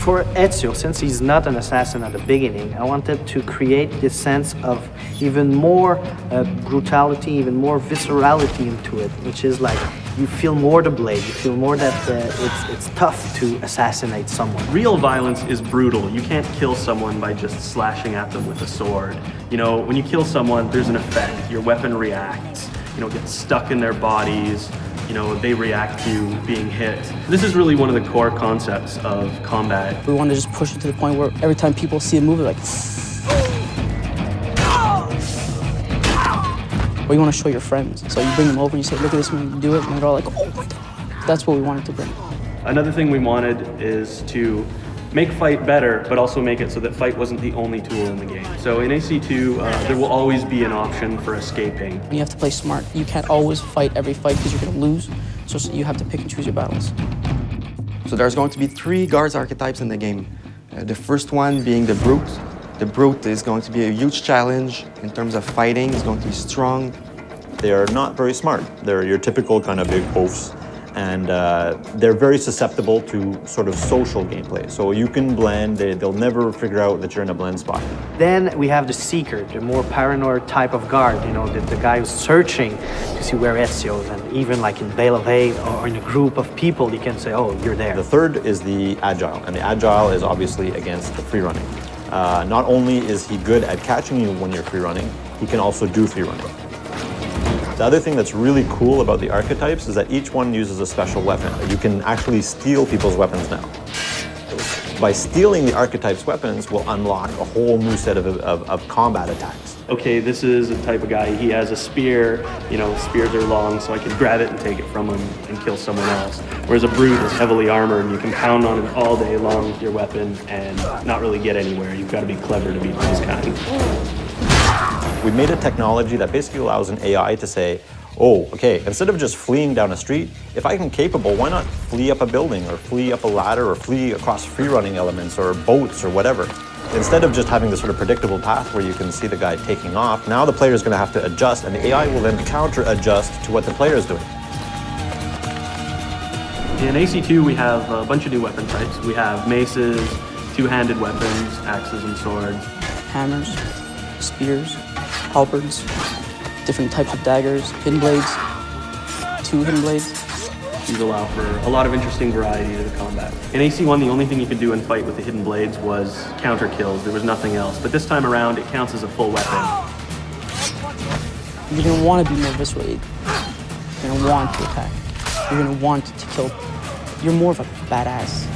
For Ezio, since he's not an assassin at the beginning, I wanted to create this sense of even more brutality, even more viscerality into it, which is like you feel more the blade, you feel more that it's tough to assassinate someone. Real violence is brutal. You can't kill someone by just slashing at them with a sword. You know, when you kill someone, there's an effect. Your weapon reacts, you know, gets stuck in their bodies. You know, they react to you being hit. This is really one of the core concepts of combat. We want to just push it to the point where every time people see a move, they're like, or you want to show your friends. So you bring them over and you say, look at this man, you do it, and they're all like, oh my God. That's what we wanted to bring. Another thing we wanted is to make fight better, but also make it so that fight wasn't the only tool in the game. So in AC2, there will always be an option for escaping. You have to play smart. You can't always fight every fight because you're going to lose. So you have to pick and choose your battles. So there's going to be 3 guards archetypes in the game. The first one being the brute. The brute is going to be a huge challenge in terms of fighting. It's going to be strong. They are not very smart. They're your typical kind of big oafs. And they're very susceptible to sort of social gameplay. So you can blend, they'll never figure out that you're in a blend spot. Then we have the seeker, the more paranoid type of guard, you know, the guy who's searching to see where Ezio is, and even like in Bale of 8 or in a group of people, you can say, oh, you're there. The third is the agile, and the agile is obviously against the free running. Not only is he good at catching you when you're free running, he can also do free running. The other thing that's really cool about the archetypes is that each one uses a special weapon. You can actually steal people's weapons now. By stealing the archetype's weapons will unlock a whole new set of combat attacks. Okay, this is a type of guy, he has a spear, you know, spears are long, so I can grab it and take it from him and kill someone else. Whereas a brute is heavily armored and you can pound on it all day long with your weapon and not really get anywhere. You've got to be clever to beat those kind. We made a technology that basically allows an AI to say, oh, okay, instead of just fleeing down a street, if I'm capable, why not flee up a building or flee up a ladder or flee across free running elements or boats or whatever? Instead of just having this sort of predictable path where you can see the guy taking off, now the player is going to have to adjust, and the AI will then counter-adjust to what the player is doing. In AC2, we have a bunch of new weapon types. We have maces, two-handed weapons, axes and swords. Hammers, spears, halberds, different types of daggers, hidden blades, 2 hidden blades. These allow for a lot of interesting variety to the combat. In AC1, the only thing you could do in fight with the hidden blades was counter kills. There was nothing else. But this time around, it counts as a full weapon. You're going to want to be more visceral. You're going to want to attack. You're going to want to kill. You're more of a badass.